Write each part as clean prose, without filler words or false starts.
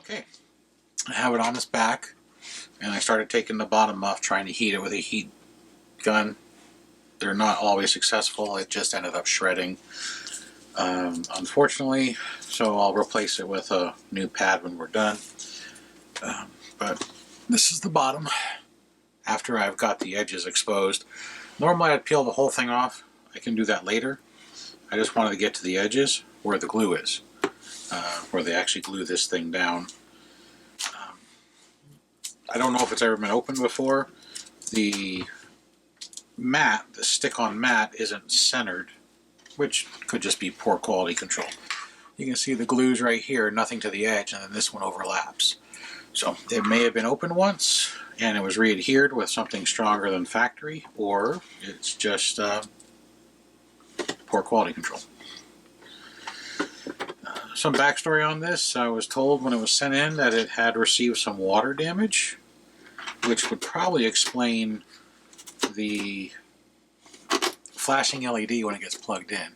Okay, I have it on its back, and I started taking the bottom off, trying to heat it with a heat gun. They're not always successful. It just ended up shredding, unfortunately, so I'll replace it with a new pad when we're done. But this is the bottom after I've got the edges exposed. Normally I'd peel the whole thing off. I can do that later. I just wanted to get to the edges where the glue is, where they actually glue this thing down. I don't know if it's ever been opened before. The mat, the stick-on mat, isn't centered, which could just be poor quality control. You can see the glue's right here, nothing to the edge, and then this one overlaps. So it may have been opened once and it was re-adhered with something stronger than factory, or it's just poor quality control. Some backstory on this: I was told when it was sent in that it had received some water damage, which would probably explain the flashing LED when it gets plugged in.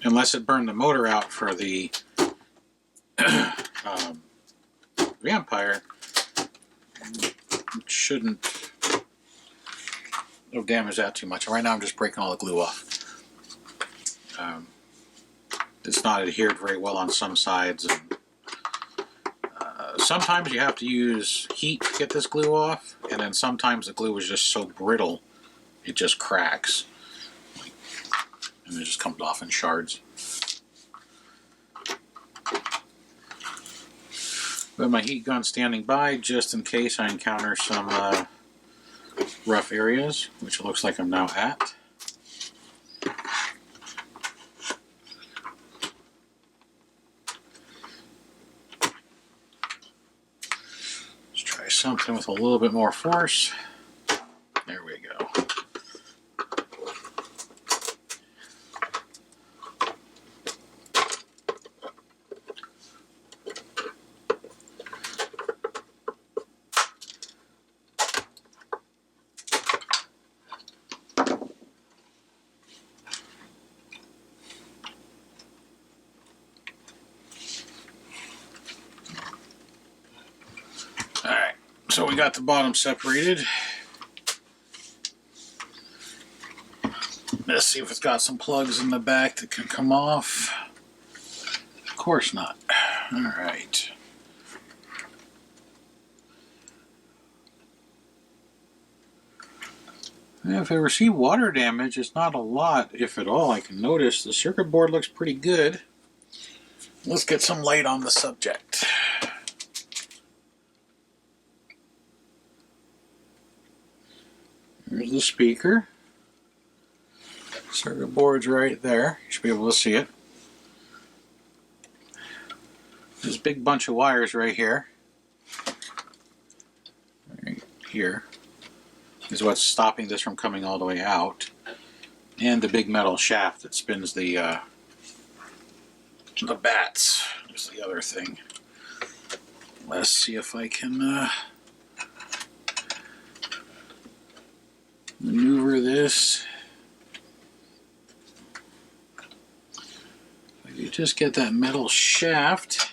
Unless it burned the motor out for the Vampire, it shouldn't have damaged that too much. Right now I'm just breaking all the glue off. It's not adhered very well on some sides, and sometimes you have to use heat to get this glue off, and then sometimes the glue is just so brittle it just cracks and it just comes off in shards. But my heat gun's standing by just in case I encounter some rough areas, which it looks like I'm now at. Let's try something with a little bit more force. There we go. Alright, so we got the bottom separated. Let's see if it's got some plugs in the back that can come off. Of course not. Alright. If it received water damage, it's not a lot, if at all. I can notice the circuit board looks pretty good. Let's get some light on the subject. Here's the speaker. Circuit board's right there. You should be able to see it. There's a big bunch of wires right here. Right here is what's stopping this from coming all the way out. And the big metal shaft that spins the bats is the other thing. Let's see if I can maneuver this. If you just get that metal shaft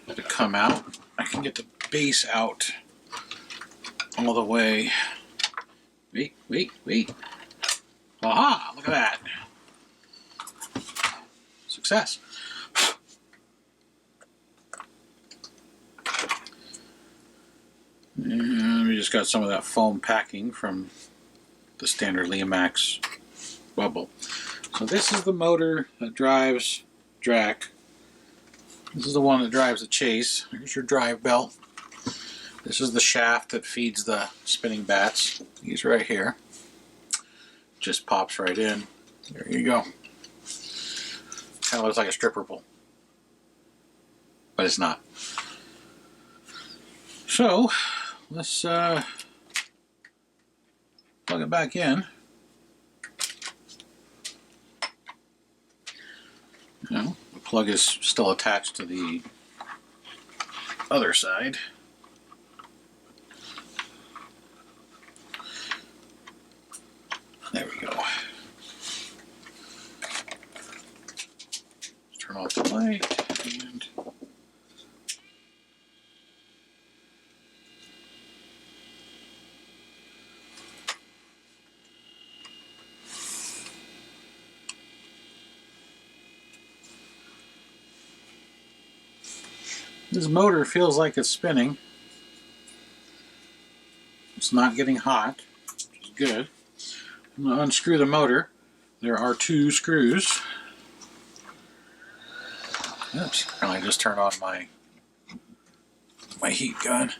to come out, I can get the base out all the way. Wait. Aha! Look at that. Success. And we just got some of that foam packing from the standard Lemax bubble. So this is the motor that drives Drac. This is the one that drives the Chase. Here's your drive belt. This is the shaft that feeds the spinning bats. He's right here. Just pops right in. There you go. Kind of looks like a stripper pole, but it's not. So let's plug it back in. Now, the plug is still attached to the other side. There we go. tight. And this motor feels like it's spinning. It's not getting hot, which is good. I'm going to unscrew the motor. There are 2 screws. Oops, I just turned on my heat gun.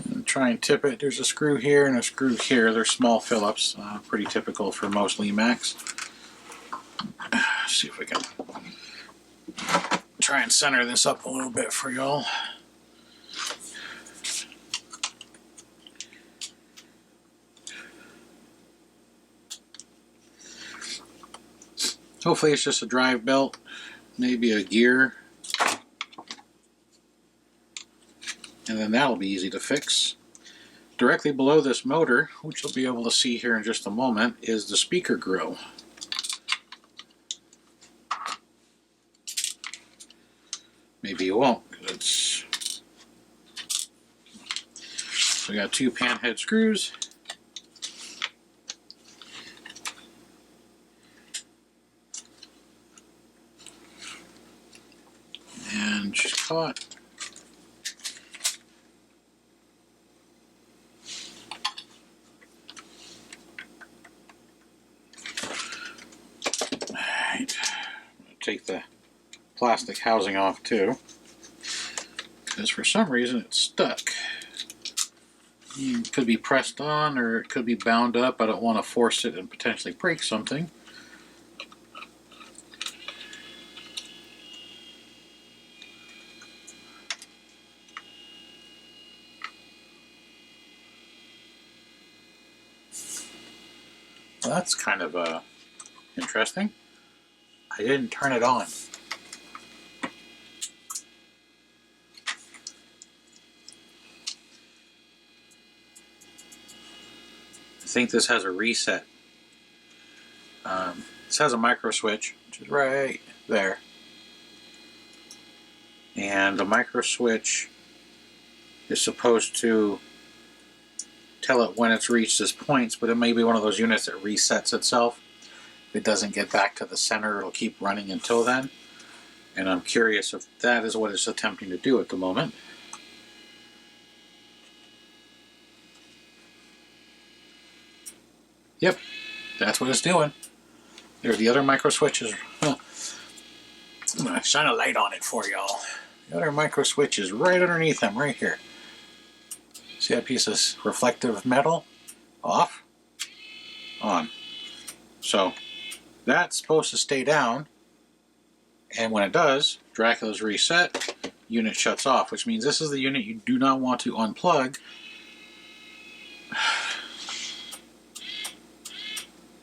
And try and tip it. There's a screw here and a screw here. They're small Phillips, pretty typical for most Lemax. See if we can try and center this up a little bit for y'all. Hopefully it's just a drive belt, maybe a gear, and then that'll be easy to fix. Directly below this motor, which you'll be able to see here in just a moment, is the speaker grill. Maybe you won't, because it's... So we got 2 pan head screws. And she's caught. Alright. I'm going to take the plastic housing off too, because for some reason it's stuck. It could be pressed on or it could be bound up. I don't want to force it and potentially break something. Well, that's kind of interesting. I didn't turn it on. I think this has a reset. This has a micro switch, which is right there. And the micro switch is supposed to tell it when it's reached its points, but it may be one of those units that resets itself. If it doesn't get back to the center, it'll keep running until then. And I'm curious if that is what it's attempting to do at the moment. Yep, that's what it's doing. There are the other micro switches. I'm going to shine a light on it for y'all. The other micro switch is right underneath them, right here. See that piece of reflective metal? Off, on. So that's supposed to stay down, and when it does, Dracula's reset, unit shuts off, which means this is the unit you do not want to unplug.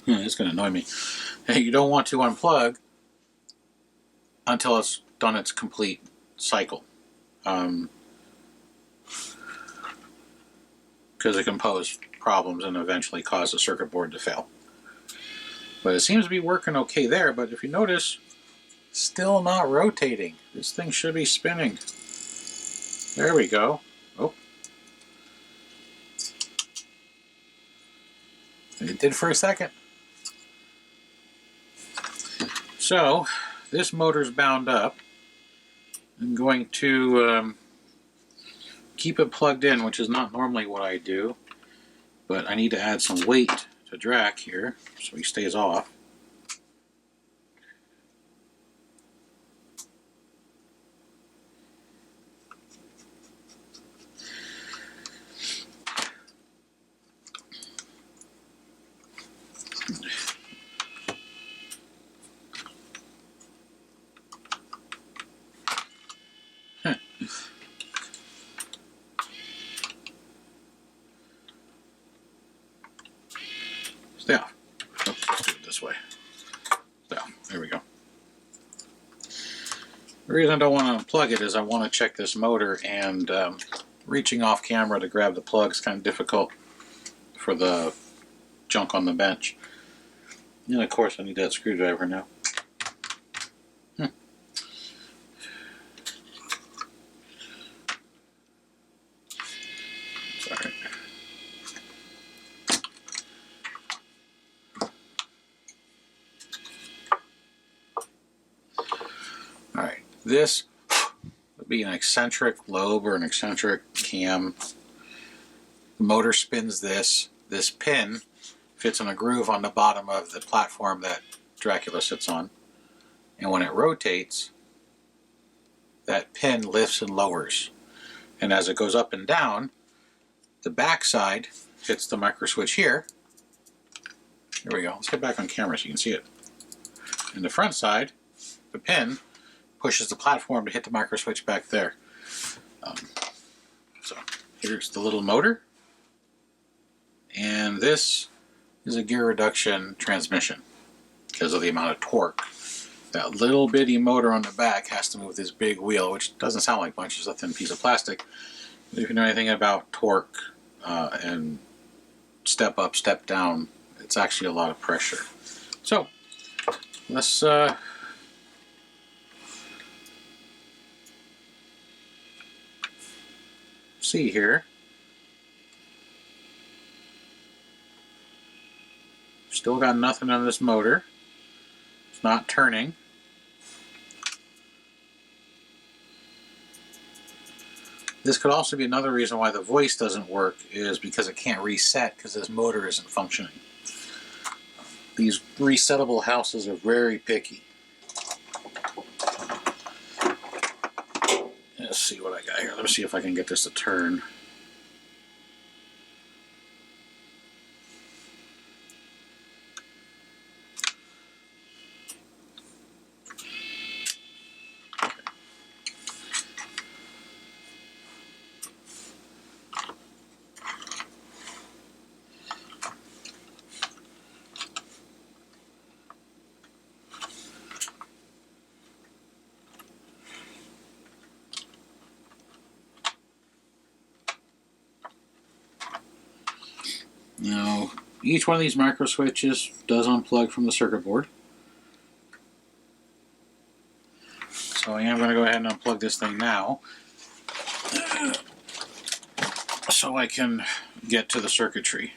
It's going to annoy me. You don't want to unplug until it's done its complete cycle. Because it can pose problems and eventually cause the circuit board to fail. But it seems to be working okay there, but if you notice, still not rotating. This thing should be spinning. There we go. Oh. It did for a second. So, this motor's bound up. I'm going to keep it plugged in, which is not normally what I do, but I need to add some weight to Drac here so he stays off. Stay off. Oh, let's do it this way. So, there we go. The reason I don't want to unplug it is I want to check this motor, and reaching off camera to grab the plug is kind of difficult for the junk on the bench. And of course I need that screwdriver now. This would be an eccentric lobe or an eccentric cam. The motor spins this. This pin fits in a groove on the bottom of the platform that Dracula sits on. And when it rotates, that pin lifts and lowers. And as it goes up and down, the back side hits the micro switch here. Here we go. Let's get back on camera so you can see it. And the front side, the pin, pushes the platform to hit the micro switch back there. So here's the little motor. And this is a gear reduction transmission because of the amount of torque. That little bitty motor on the back has to move this big wheel, which doesn't sound like much, it's a thin piece of plastic. But if you know anything about torque and step up, step down, it's actually a lot of pressure. So let's see here. Still got nothing on this motor. It's not turning. This could also be another reason why the voice doesn't work, is because it can't reset because this motor isn't functioning. These resettable houses are very picky. Let's see what I got here. Let me see if I can get this to turn. Now, each one of these micro switches does unplug from the circuit board. So I am going to go ahead and unplug this thing now so I can get to the circuitry.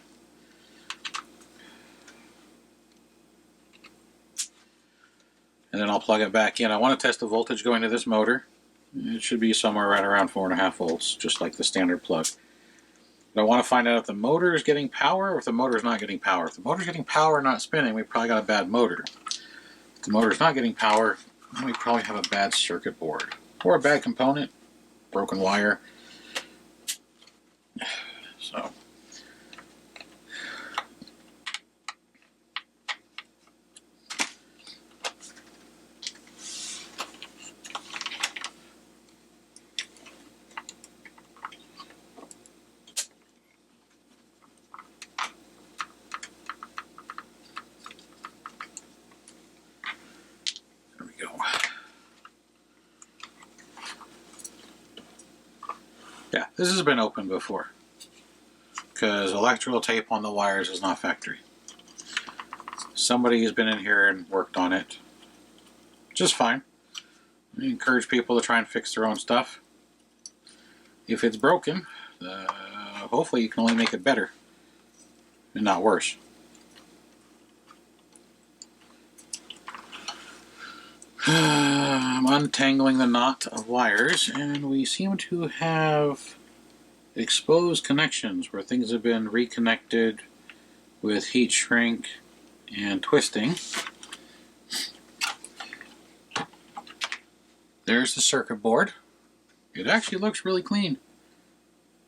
And then I'll plug it back in. I want to test the voltage going to this motor. It should be somewhere right around 4.5 volts, just like the standard plug. But I want to find out if the motor is getting power or if the motor is not getting power. If the motor is getting power and not spinning, we probably got a bad motor. If the motor is not getting power, then we probably have a bad circuit board. Or a bad component, broken wire. So yeah, this has been opened before because electrical tape on the wires is not factory. Somebody has been in here and worked on it just fine. I encourage people to try and fix their own stuff. If it's broken, hopefully you can only make it better and not worse. I'm untangling the knot of wires, and we seem to have exposed connections where things have been reconnected with heat shrink and twisting. There's the circuit board. It actually looks really clean.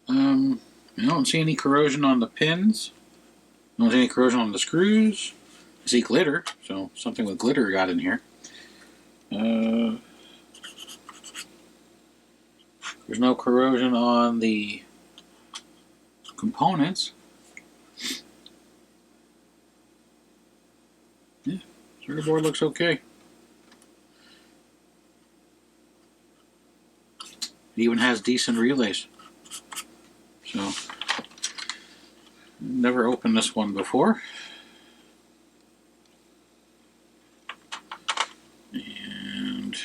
I don't see any corrosion on the pins. I don't see any corrosion on the screws. I see glitter, so something with glitter got in here. There's no corrosion on the components. Yeah, circuit board looks okay. It even has decent relays. So, never opened this one before. And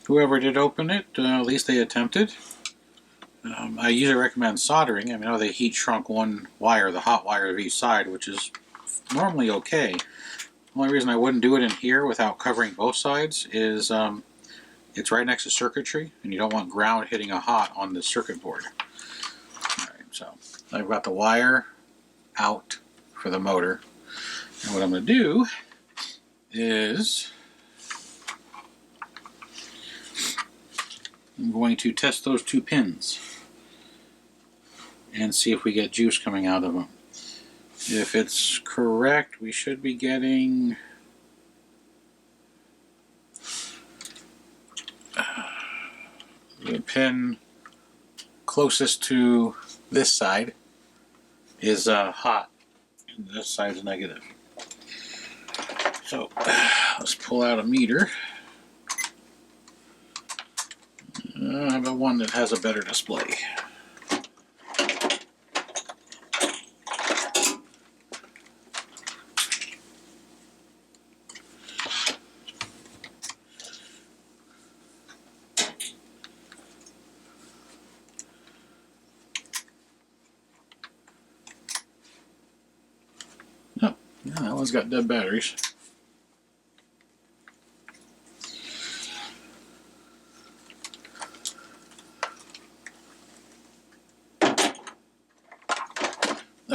whoever did open it, at least they attempted. I usually recommend soldering. I know they heat shrunk one wire, the hot wire of each side, which is normally okay. The only reason I wouldn't do it in here without covering both sides is it's right next to circuitry, and you don't want ground hitting a hot on the circuit board. Alright, so I've got the wire out for the motor. And what I'm going to do is I'm going to test those two pins and see if we get juice coming out of them. If it's correct, we should be getting the pin closest to this side is hot, and this side is negative. So let's pull out a meter. How about one that has a better display? Oh, yeah, that one's got dead batteries.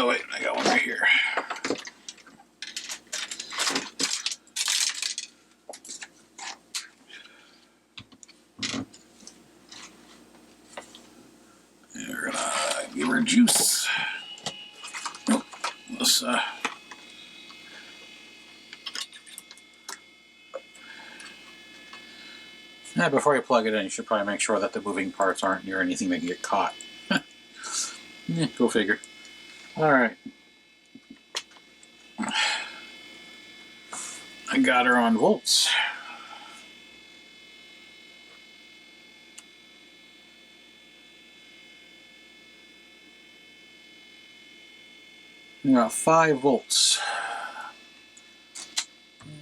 Oh wait, I got one right here. And we're gonna give her juice. Oh, let's yeah, before you plug it in, you should probably make sure that the moving parts aren't near anything that can get caught. Yeah, go figure. Alright. I got her on volts. We got 5 volts.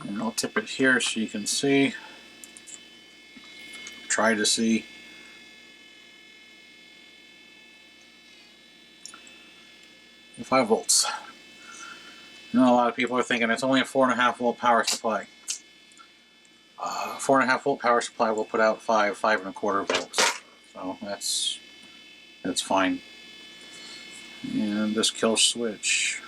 And I'll tip it here so you can see. Try to see. And 5 volts. You know, a lot of people are thinking it's only a 4.5 volt power supply. 4.5 volt power supply will put out 5.25 volts. So that's fine. And this kill switch.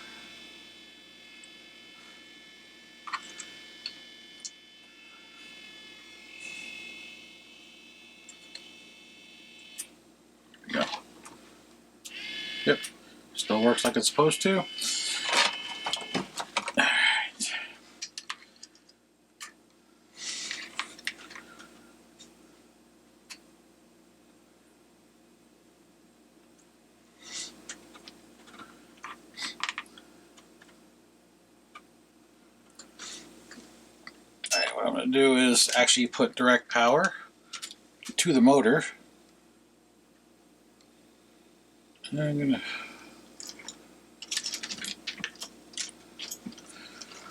There we go. Yep. Still works like it's supposed to. Alright. Alright, what I'm going to do is actually put direct power to the motor. And I'm going to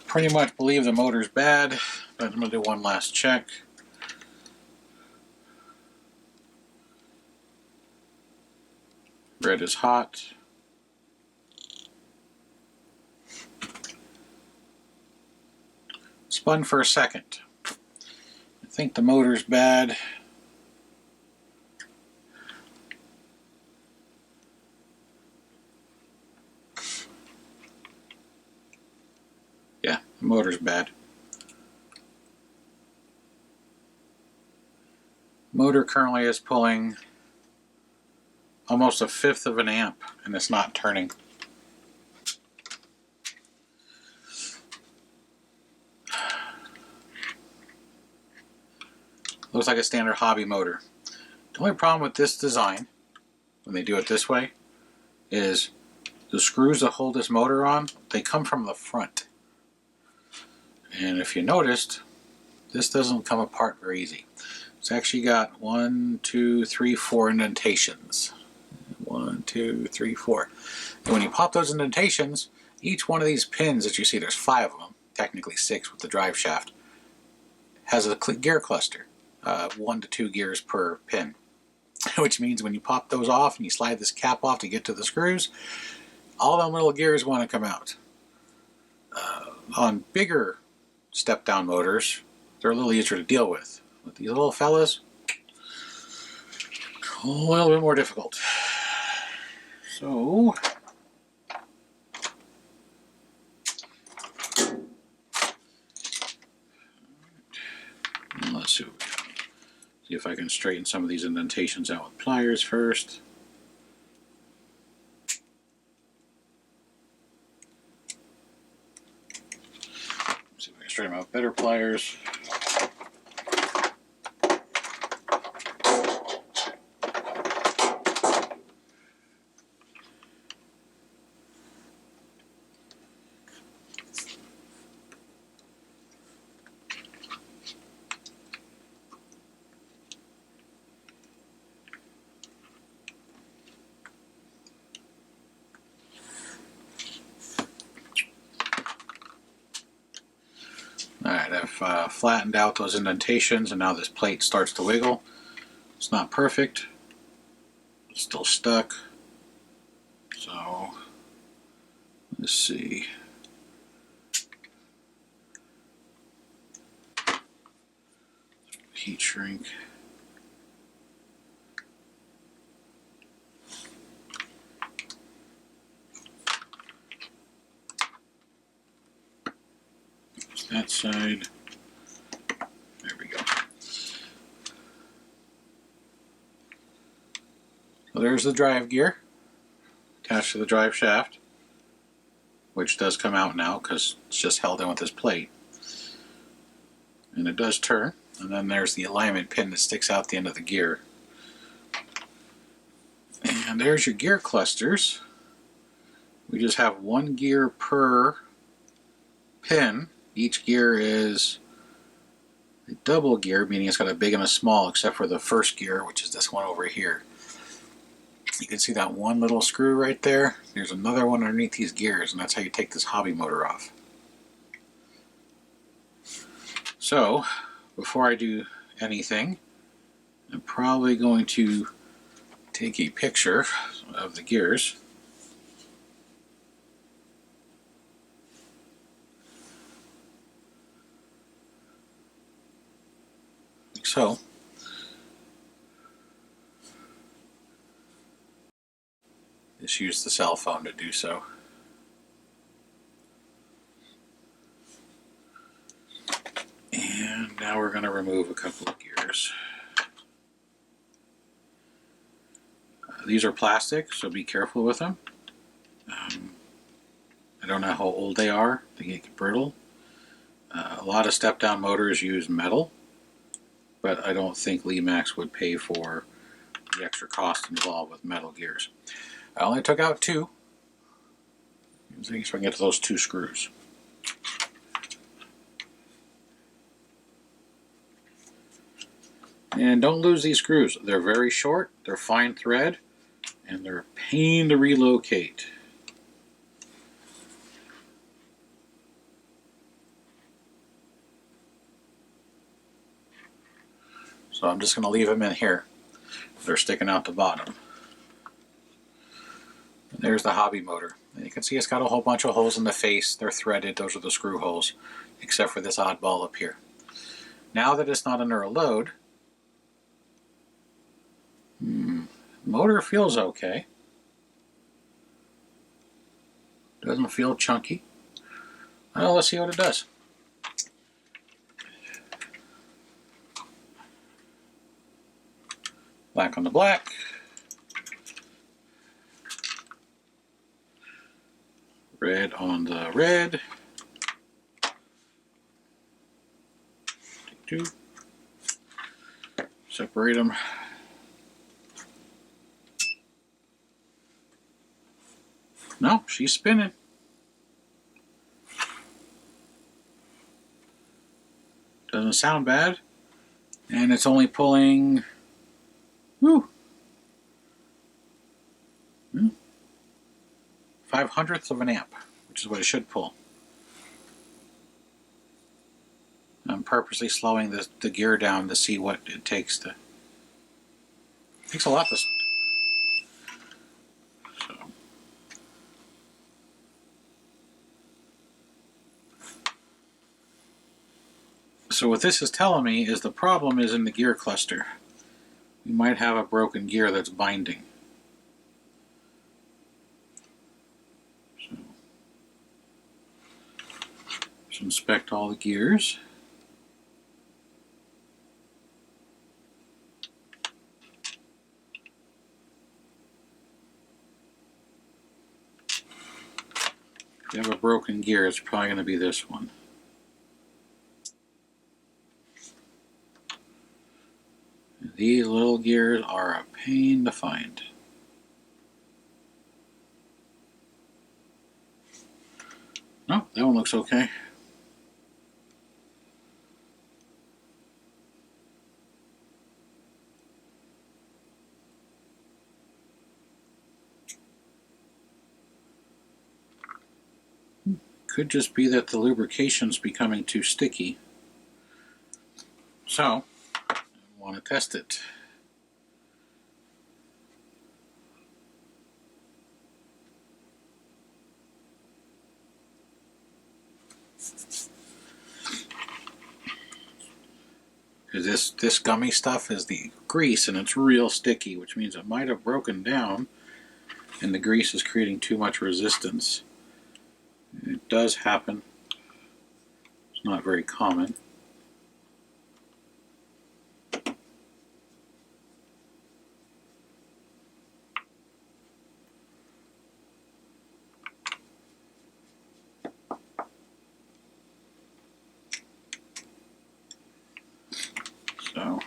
pretty much believe the motor's bad, but I'm going to do one last check. Red is hot. Spun for a second. I think the motor's bad. Yeah, the motor's bad. Motor currently is pulling almost 1/5 of an amp, and it's not turning. Looks like a standard hobby motor. The only problem with this design, when they do it this way, is the screws that hold this motor on, they come from the front. And if you noticed, this doesn't come apart very easy. It's actually got 1, 2, 3, 4 indentations. 1, 2, 3, 4. And when you pop those indentations, each one of these pins that you see, there's 5 of them, technically 6 with the drive shaft, has a gear cluster. 1 to 2 gears per pin, which means when you pop those off and you slide this cap off to get to the screws, all them little gears want to come out. On bigger step-down motors, they're a little easier to deal with. With these little fellas, a little bit more difficult. So, let's see what we got. See if I can straighten some of these indentations out with pliers first. See if I can straighten them out with better pliers. Alright, I've flattened out those indentations, and now this plate starts to wiggle. It's not perfect. It's still stuck. So, let's see. Heat shrink. That side. There we go. So there's the drive gear attached to the drive shaft, which does come out now because it's just held in with this plate. And it does turn. And then there's the alignment pin that sticks out the end of the gear. And there's your gear clusters. We just have 1 gear per pin. Each gear is a double gear, meaning it's got a big and a small, except for the first gear, which is this one over here. You can see that one little screw right there. There's another one underneath these gears, and that's how you take this hobby motor off. So, before I do anything, I'm probably going to take a picture of the gears. So, just use the cell phone to do so. And now we're going to remove a couple of gears. These are plastic, so be careful with them. I don't know how old they are. They get brittle. A lot of step-down motors use metal, but I don't think Lemax would pay for the extra cost involved with metal gears. I only took out 2. So I can get to those 2 screws. And don't lose these screws. They're very short, they're fine thread, and they're a pain to relocate. So I'm just going to leave them in here. They're sticking out the bottom. And there's the hobby motor. And you can see it's got a whole bunch of holes in the face. They're threaded. Those are the screw holes, except for this oddball up here. Now that it's not under a load, motor feels okay. Doesn't feel chunky. Well, let's see what it does. Black on the black. Red on the red. Take 2. Separate them. No, she's spinning. Doesn't sound bad. And it's only pulling 5/100ths of an amp, which is what it should pull. I'm purposely slowing the gear down to see what it takes to. It takes a lot to. So what this is telling me is the problem is in the gear cluster. You might have a broken gear that's binding. So, let's inspect all the gears. If you have a broken gear, it's probably going to be this one. These little gears are a pain to find. No, that one looks okay. Could just be that the lubrication's becoming too sticky. So, I want to test it. This gummy stuff is the grease and it's real sticky, which means it might have broken down and the grease is creating too much resistance. It does happen. It's not very common. So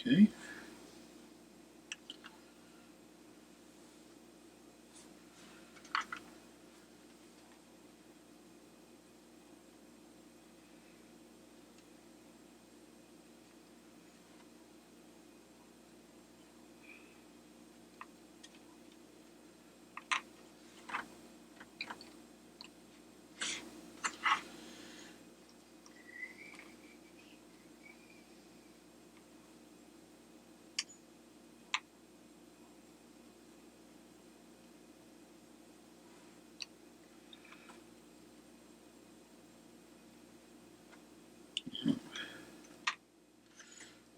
okay.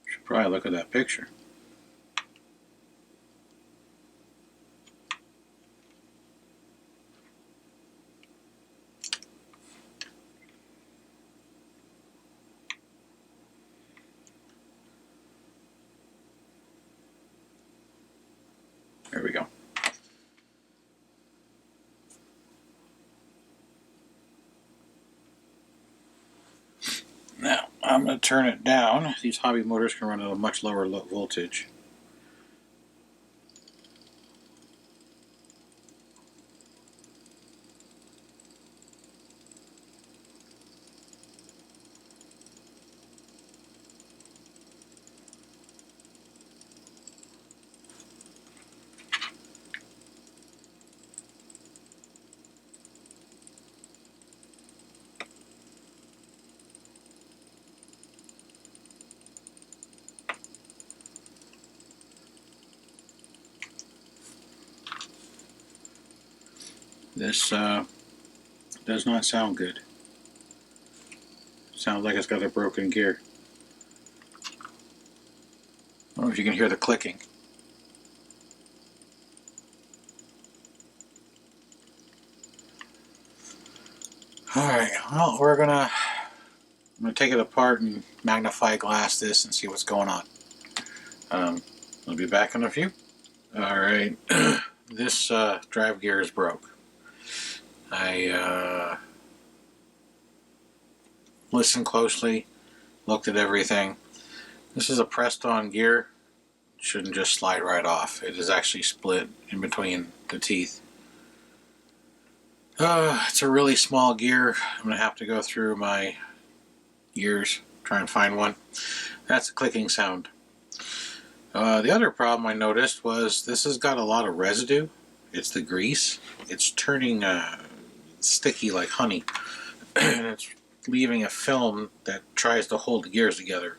Should probably look at that picture. There we go. Now, I'm going to turn it down. These hobby motors can run at a much lower voltage. This does not sound good. Sounds like it's got a broken gear. I don't know if you can hear the clicking. Alright, well, I'm gonna take it apart and magnify glass this and see what's going on. I'll be back in a few. Alright, this drive gear is broke. I listened closely, looked at everything. This is a pressed-on gear. It shouldn't just slide right off. It is actually split in between the teeth. It's a really small gear. I'm going to have to go through my gears, try and find one. That's a clicking sound. The other problem I noticed was this has got a lot of residue. It's the grease. It's turning sticky like honey. And it's leaving a film that tries to hold the gears together.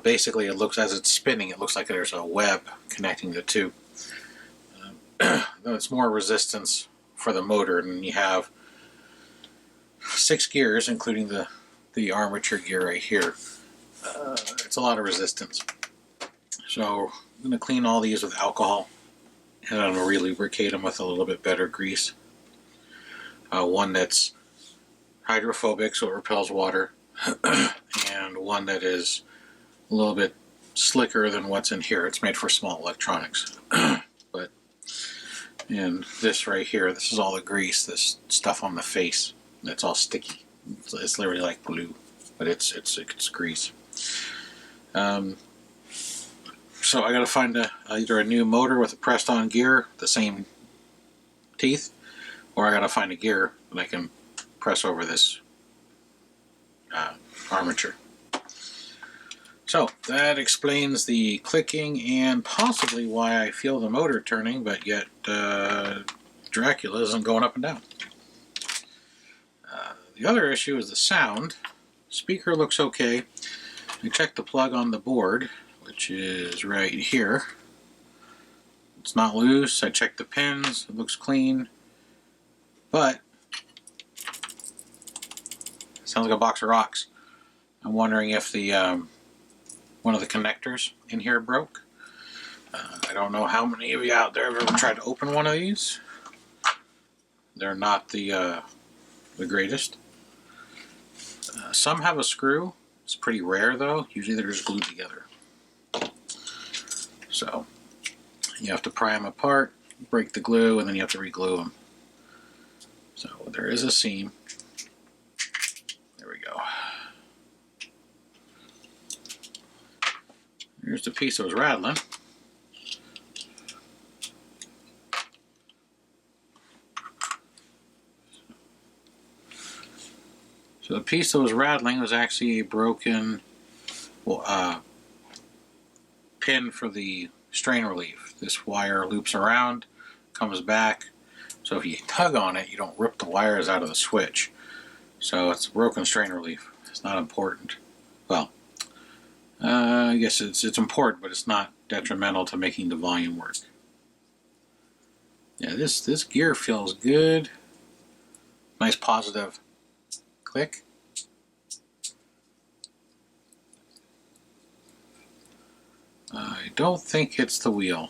Basically, it looks, as it's spinning, it looks like there's a web connecting the two. It's more resistance for the motor, and you have 6 gears, including the armature gear right here. It's a lot of resistance. So I'm going to clean all these with alcohol, and I'm going to re-lubricate them with a little bit better grease. One that's hydrophobic, so it repels water, and one that is a little bit slicker than what's in here. It's made for small electronics. And this right here, this is all the grease, this stuff on the face. That's all sticky. It's literally like glue, but it's grease. So I got to find either a new motor with a pressed-on gear, the same teeth, or I got to find a gear that I can press over this armature. So that explains the clicking and possibly why I feel the motor turning, but yet Dracula isn't going up and down. The other issue is the sound. Speaker looks okay. I checked the plug on the board, which is right here. It's not loose. I checked the pins. It looks clean. But it sounds like a box of rocks. I'm wondering if the one of the connectors in here broke. I don't know how many of you out there have ever tried to open one of these. They're not the greatest. Some have a screw. It's pretty rare though. Usually they're just glued together. So you have to pry them apart, break the glue, and then you have to re-glue them. So there is a seam. There we go. Here's the piece that was rattling. So the piece that was rattling was actually a broken pin for the strain relief. This wire loops around, comes back, so if you tug on it, you don't rip the wires out of the switch. So it's a broken strain relief. It's not important. Well, I guess it's important, but it's not detrimental to making the volume work. Yeah, this gear feels good. Nice positive click. I don't think it's the wheel,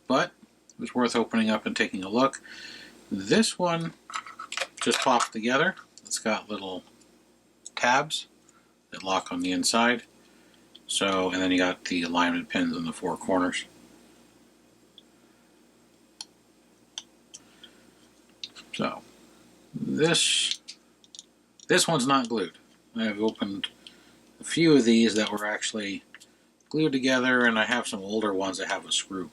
but it was worth opening up and taking a look. This one just pops together. It's got little tabs that lock on the inside. So, and then you got the alignment pins in the 4 corners. So, this one's not glued. I've opened a few of these that were actually glued together, and I have some older ones that have a screw.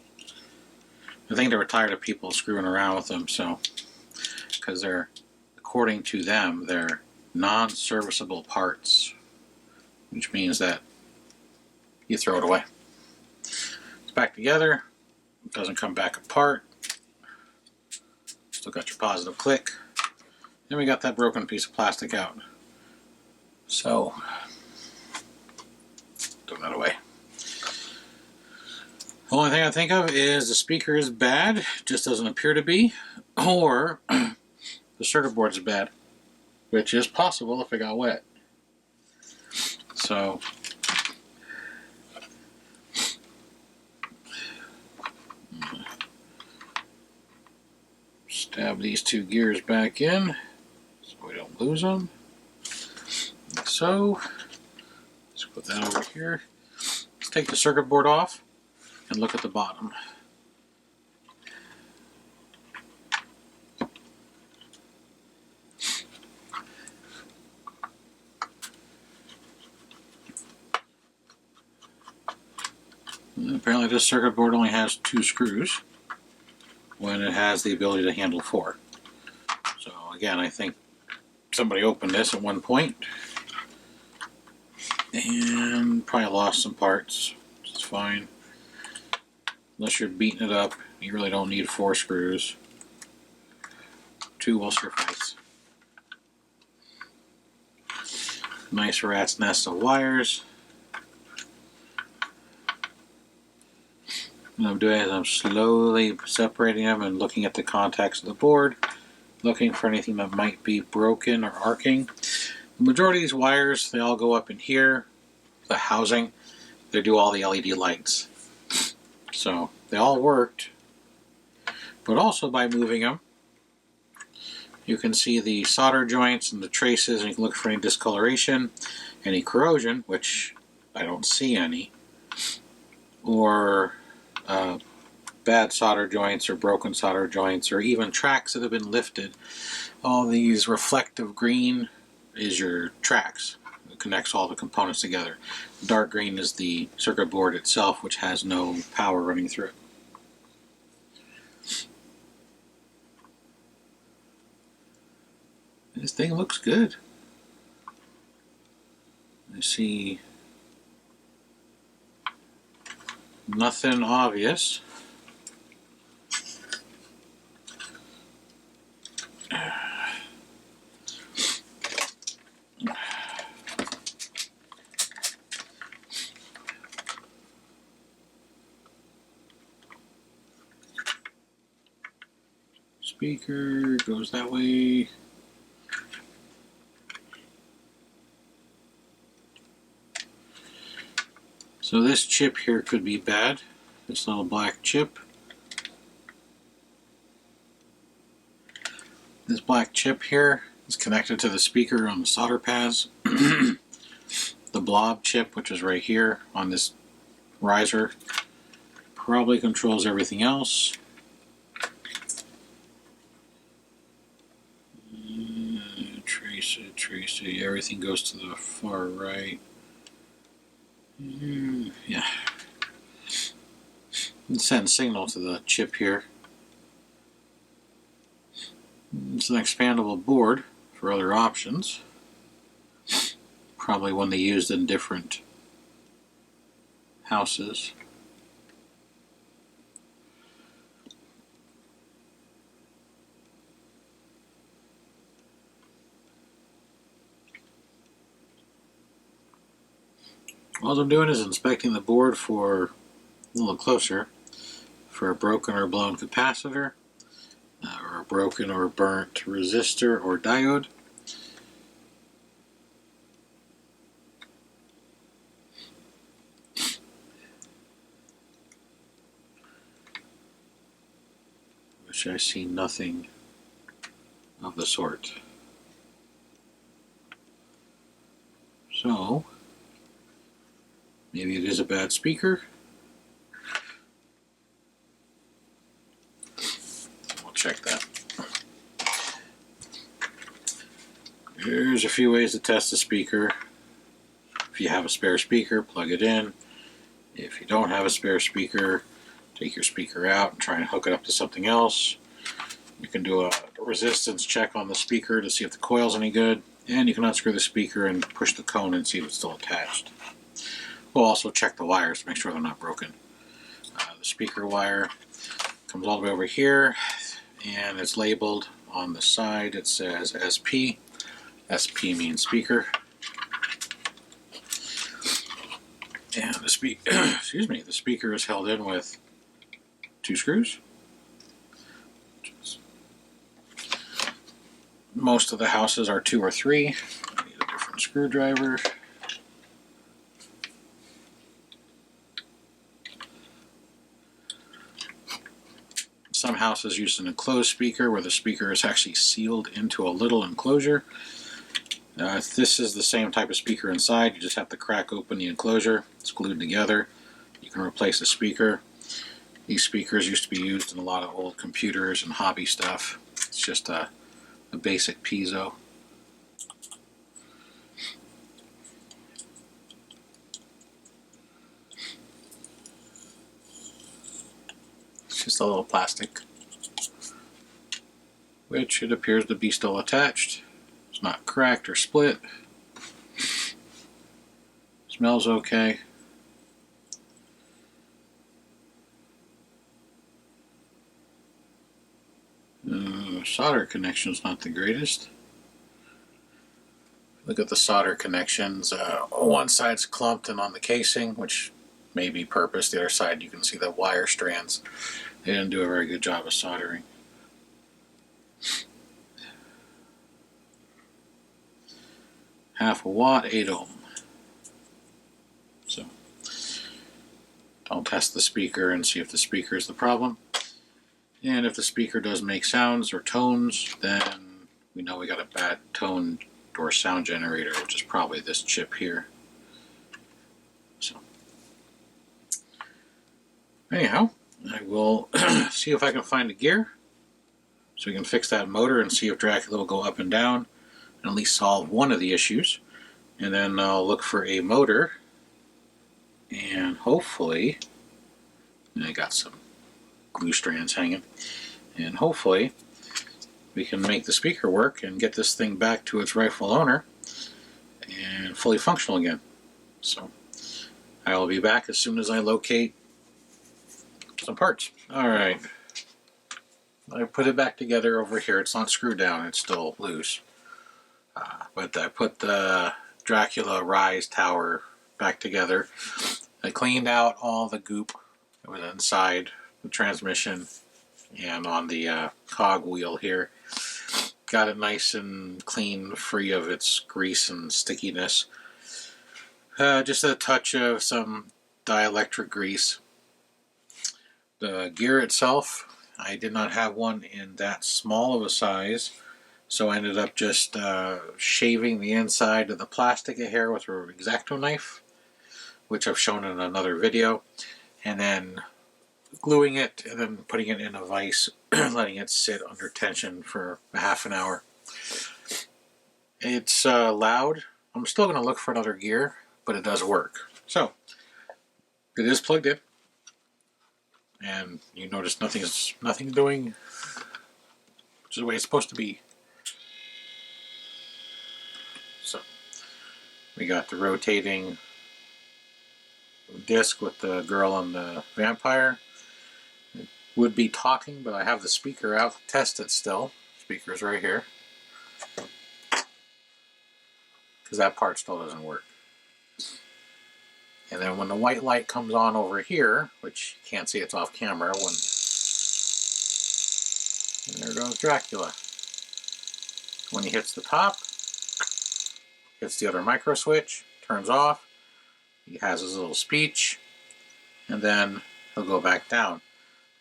I think they were tired of people screwing around with them, so, because they're, according to them, they're non-serviceable parts, which means that you throw it away. It's back together. It doesn't come back apart. Still got your positive click. Then we got that broken piece of plastic out. So, throw that away. The only thing I think of is the speaker is bad, just doesn't appear to be, or the circuit board is bad, which is possible if it got wet. So, stab these 2 gears back in so we don't lose them. Like so, let's put that over here. Let's take the circuit board off and look at the bottom. And apparently this circuit board only has 2 screws when it has the ability to handle 4. So again, I think somebody opened this at one point and probably lost some parts. It's fine. Unless you're beating it up, you really don't need 4 screws. 2 will suffice. Nice rat's nest of wires. What I'm doing is I'm slowly separating them and looking at the contacts of the board, looking for anything that might be broken or arcing. The majority of these wires, they all go up in here, the housing. They do all the LED lights. So they all worked, but also by moving them, you can see the solder joints and the traces, and you can look for any discoloration, any corrosion, which I don't see any, or bad solder joints or broken solder joints, or even tracks that have been lifted. All these reflective green is your tracks. It connects all the components together. Dark green is the circuit board itself, which has no power running through it. This thing looks good. I see nothing obvious. Speaker goes that way. So this chip here could be bad. This little black chip. This black chip here is connected to the speaker on the solder pads. The blob chip, which is right here on this riser, probably controls everything else. Tracy, everything goes to the far right. Yeah. It sends signal to the chip here. It's an expandable board for other options. Probably one they used in different houses. All I'm doing is inspecting the board for a little closer for a broken or blown capacitor, or a broken or burnt resistor or diode. Which I see nothing of the sort. So maybe it is a bad speaker. We'll check that. There's a few ways to test a speaker. If you have a spare speaker, plug it in. If you don't have a spare speaker, take your speaker out and try and hook it up to something else. You can do a resistance check on the speaker to see if the coil's any good, and you can unscrew the speaker and push the cone and see if it's still attached. We'll also check the wires to make sure they're not broken. The speaker wire comes all the way over here, and it's labeled on the side. It says SP. SP means speaker. And the speaker is held in with 2 screws. Most of the houses are 2 or 3. I need a different screwdriver. Some houses use an enclosed speaker where the speaker is actually sealed into a little enclosure. This is the same type of speaker inside. You just have to crack open the enclosure. It's glued together. You can replace the speaker. These speakers used to be used in a lot of old computers and hobby stuff. It's just a basic piezo. It's just a little plastic, which it appears to be still attached. It's not cracked or split. Smells okay. The solder connection's not the greatest. Look at the solder connections. One side's clumped and on the casing, which may be purpose. The other side, you can see the wire strands. They didn't do a very good job of soldering. Half a watt, 8 ohm. So, I'll test the speaker and see if the speaker is the problem. And if the speaker does make sounds or tones, then we know we got a bad tone or sound generator, which is probably this chip here. So, anyhow, I will see if I can find a gear so we can fix that motor and see if Dracula will go up and down and at least solve one of the issues. And then I'll look for a motor, and hopefully, I got some glue strands hanging, and hopefully we can make the speaker work and get this thing back to its rightful owner and fully functional again. So I will be back as soon as I locate some parts. Alright, I put it back together over here. It's not screwed down, it's still loose. But I put the Dracula Rise Tower back together. I cleaned out all the goop that was inside the transmission and on the cog wheel here. Got it nice and clean, free of its grease and stickiness. Just a touch of some dielectric grease. The gear itself, I did not have one in that small of a size, so I ended up just shaving the inside of the plastic a hair with an X-Acto knife, which I've shown in another video, and then gluing it and then putting it in a vise, letting it sit under tension for a half an hour. It's loud. I'm still going to look for another gear, but it does work. So, it is plugged in, and you notice nothing's doing, which is the way it's supposed to be. So, we got the rotating disc with the girl and the vampire. It would be talking, but I have the speaker out to test it still. Speaker's right here, because that part still doesn't work. And then when the white light comes on over here, which you can't see, it's off camera, and there goes Dracula. When he hits the top, hits the other micro switch, turns off, he has his little speech, and then he'll go back down.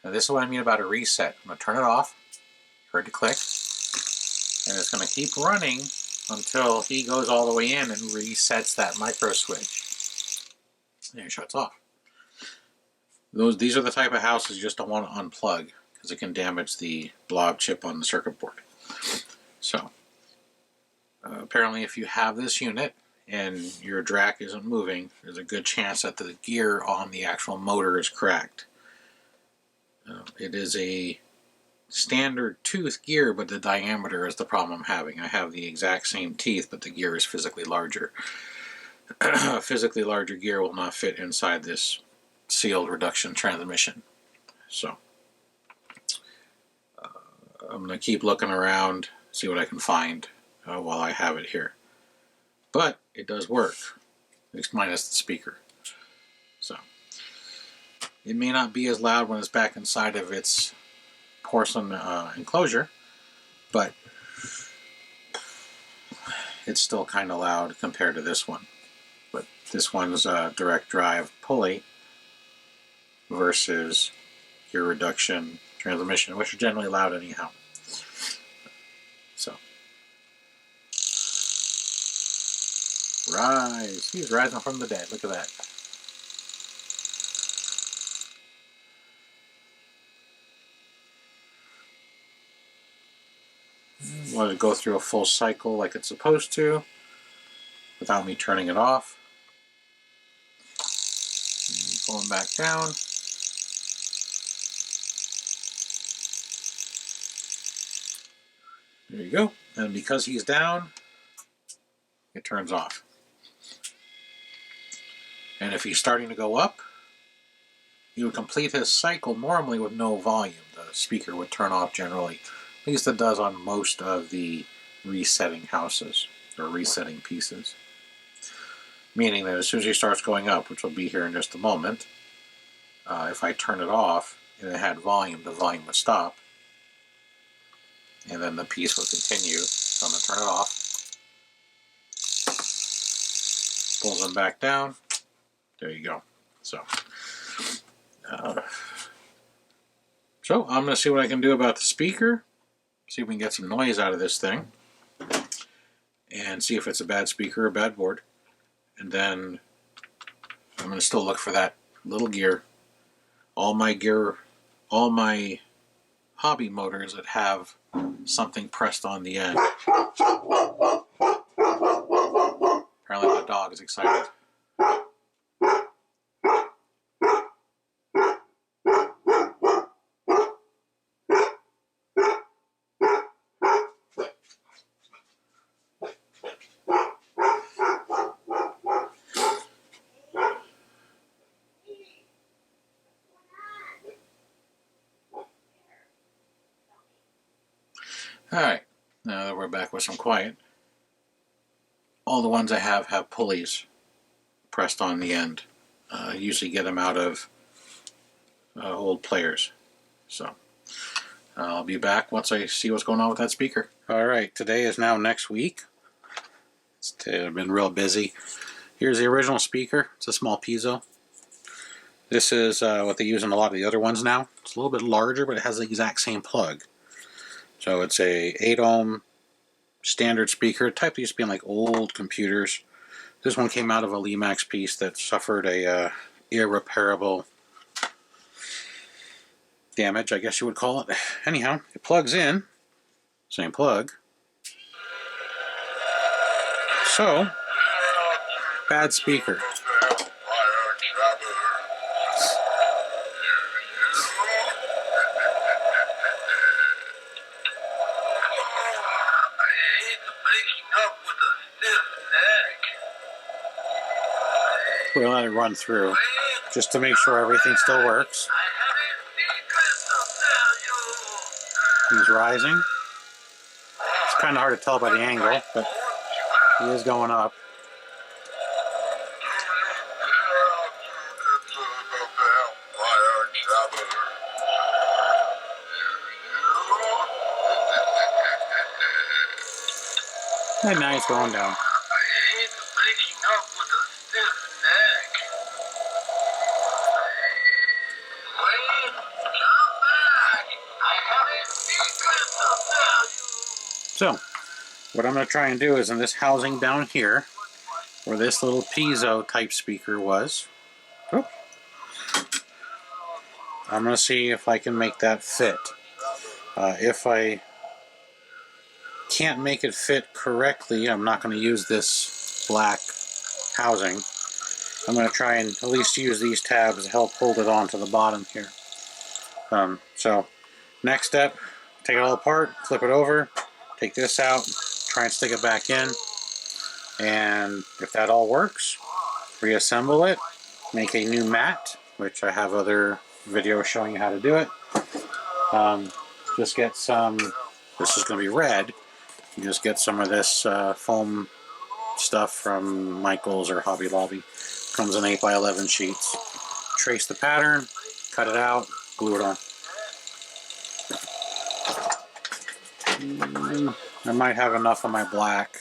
Now this is what I mean about a reset. I'm going to turn it off, heard the click, and it's going to keep running until he goes all the way in and resets that micro switch. And it shuts off. These are the type of houses you just don't want to unplug, because it can damage the blob chip on the circuit board. So, apparently if you have this unit and your DRAC isn't moving, there's a good chance that the gear on the actual motor is cracked. It is a standard tooth gear, but the diameter is the problem I'm having. I have the exact same teeth, but the gear is physically larger. A physically larger gear will not fit inside this sealed reduction transmission. So, I'm going to keep looking around, see what I can find while I have it here. But it does work, minus the speaker. So, it may not be as loud when it's back inside of its porcelain enclosure, but it's still kind of loud compared to this one. But this one's a direct drive pulley versus gear reduction transmission, which are generally loud anyhow. So, rise. He's rising from the dead. Look at that. Want to go through a full cycle like it's supposed to without me turning it off. And pull him back down. There you go. And because he's down, it turns off. And if he's starting to go up, he would complete his cycle normally with no volume. The speaker would turn off generally least it does on most of the resetting houses, or resetting pieces. Meaning that as soon as he starts going up, which will be here in just a moment, if I turn it off and it had volume, the volume would stop. And then the piece will continue. So I'm going to turn it off. Pulls them back down. There you go. So I'm going to see what I can do about the speaker. See if we can get some noise out of this thing. And see if it's a bad speaker or a bad board. And then I'm going to still look for that little gear. All my hobby motors that have something pressed on the end. Apparently the dog is excited. Alright, now that we're back with some quiet, all the ones I have pulleys pressed on the end. I usually get them out of old players. So I'll be back once I see what's going on with that speaker. Alright, today is now next week. It's been real busy. Here's the original speaker. It's a small piezo. This is what they use in a lot of the other ones now. It's a little bit larger, but it has the exact same plug. So it's a 8 ohm standard speaker, type that used to be in like old computers. This one came out of a Lemax piece that suffered a irreparable damage, I guess you would call it. Anyhow, it plugs in, same plug. So, bad speaker. We'll let it run through just to make sure everything still works. He's rising. It's kind of hard to tell by the angle, but he is going up. And now he's going down. So, what I'm going to try and do is in this housing down here, where this little piezo type speaker was, I'm going to see if I can make that fit. If I can't make it fit correctly, I'm not going to use this black housing. I'm going to try and at least use these tabs to help hold it onto the bottom here. So, next step, take it all apart, flip it over, take this out, try and stick it back in, and if that all works, reassemble it, make a new mat, which I have other videos showing you how to do it. Just get some, this is going to be red, you just get some of this foam stuff from Michael's or Hobby Lobby. Comes in 8x11 sheets. Trace the pattern, cut it out, glue it on. I might have enough of my black.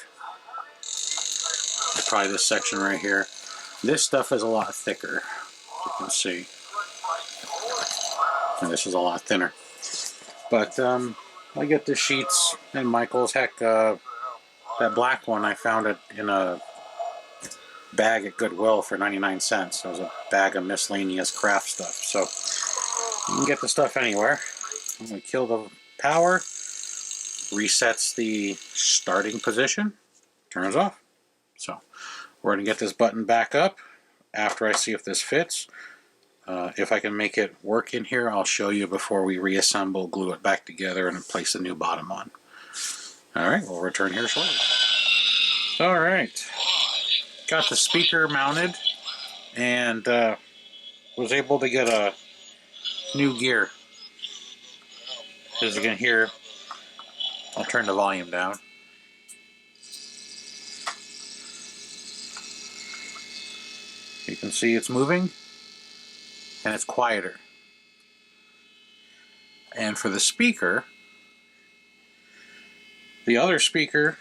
Probably this section right here. This stuff is a lot thicker, you can see. And this is a lot thinner. But I get the sheets in Michael's. Heck, that black one I found it in a bag at Goodwill for 99 cents. It was a bag of miscellaneous craft stuff. So you can get the stuff anywhere. I'm going to kill the power. Resets the starting position, turns off. So we're going to get this button back up after I see if this fits. If I can make it work in here, I'll show you before we reassemble, glue it back together, and place a new bottom on. Alright, we'll return here shortly. Alright, got the speaker mounted and was able to get a new gear. As you can hear, I'll turn the volume down. You can see it's moving and it's quieter. And for the speaker, the other speaker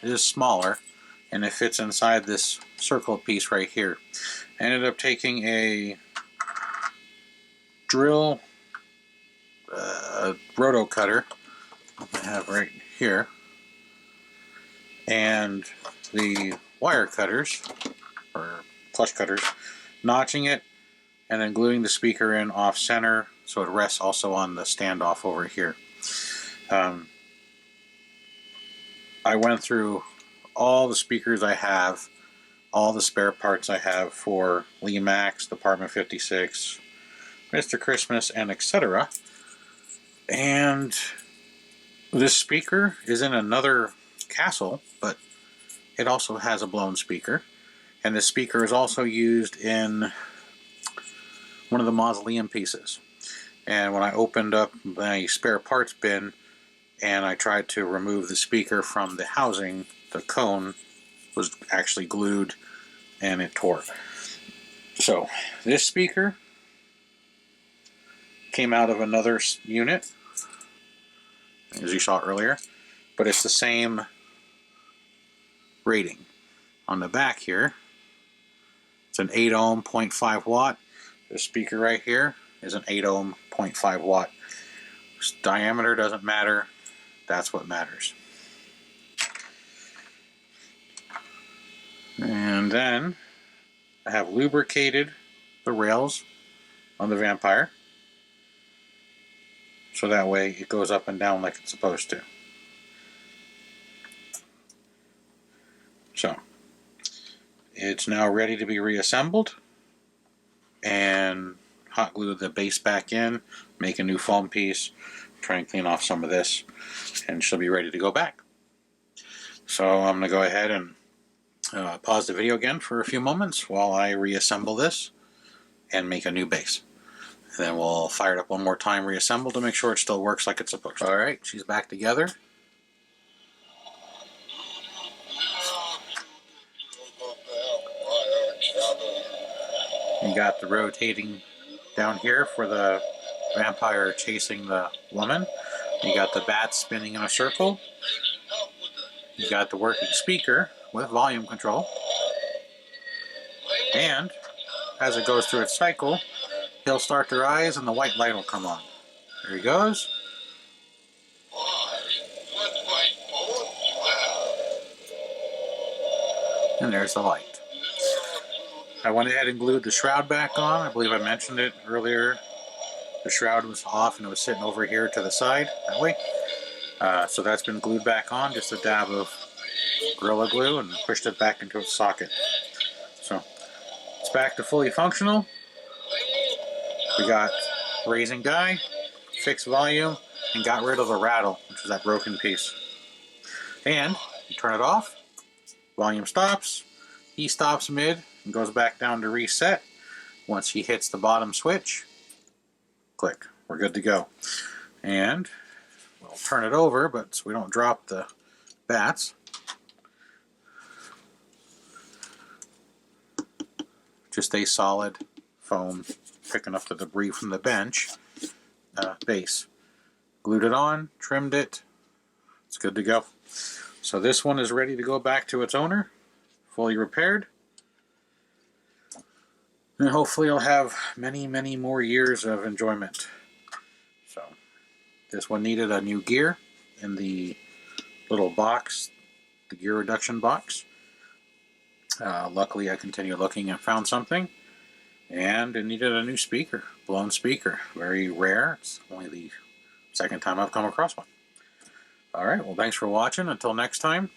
is smaller and it fits inside this circle piece right here. I ended up taking a drill roto cutter I have right here and the wire cutters or plush cutters, notching it and then gluing the speaker in off center so it rests also on the standoff over here. I went through all the speakers I have, all the spare parts I have for Lemax, Department 56, Mr. Christmas, and etc. And this speaker is in another castle, but it also has a blown speaker. And this speaker is also used in one of the mausoleum pieces. And when I opened up my spare parts bin and I tried to remove the speaker from the housing, the cone was actually glued and it tore. So this speaker came out of another unit, as you saw earlier, but it's the same rating. On the back here, it's an 8 ohm 0.5 watt. This speaker right here is an 8 ohm 0.5 watt. This diameter doesn't matter, that's what matters. And then I have lubricated the rails on the Vampire so that way it goes up and down like it's supposed to. So it's now ready to be reassembled and hot glue the base back in, make a new foam piece, try and clean off some of this, and she'll be ready to go back. So I'm going to go ahead and pause the video again for a few moments while I reassemble this and make a new base. And then we'll fire it up one more time, reassemble to make sure it still works like it's supposed to. Alright, she's back together. You got the rotating down here for the vampire chasing the woman. You got the bat spinning in a circle. You got the working speaker with volume control. And as it goes through its cycle, he'll start to rise and the white light will come on. There he goes. And there's the light. I went ahead and glued the shroud back on. I believe I mentioned it earlier. The shroud was off and it was sitting over here to the side, that way. So that's been glued back on, just a dab of Gorilla Glue, and pushed it back into its socket. So it's back to fully functional. We got raising guy, fixed volume, and got rid of the rattle, which is that broken piece. And you turn it off, volume stops, he stops mid and goes back down to reset. Once he hits the bottom switch, click, we're good to go. And we'll turn it over, but so we don't drop the bats. Just a solid foam picking up the debris from the bench base. Glued it on, trimmed it, it's good to go. So this one is ready to go back to its owner, fully repaired. And hopefully it'll have many, many more years of enjoyment. So this one needed a new gear in the little box, the gear reduction box. Luckily I continued looking and found something. And it needed a new speaker, blown speaker. Very rare. It's only the second time I've come across one. Alright, well thanks for watching. Until next time,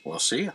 we'll see you.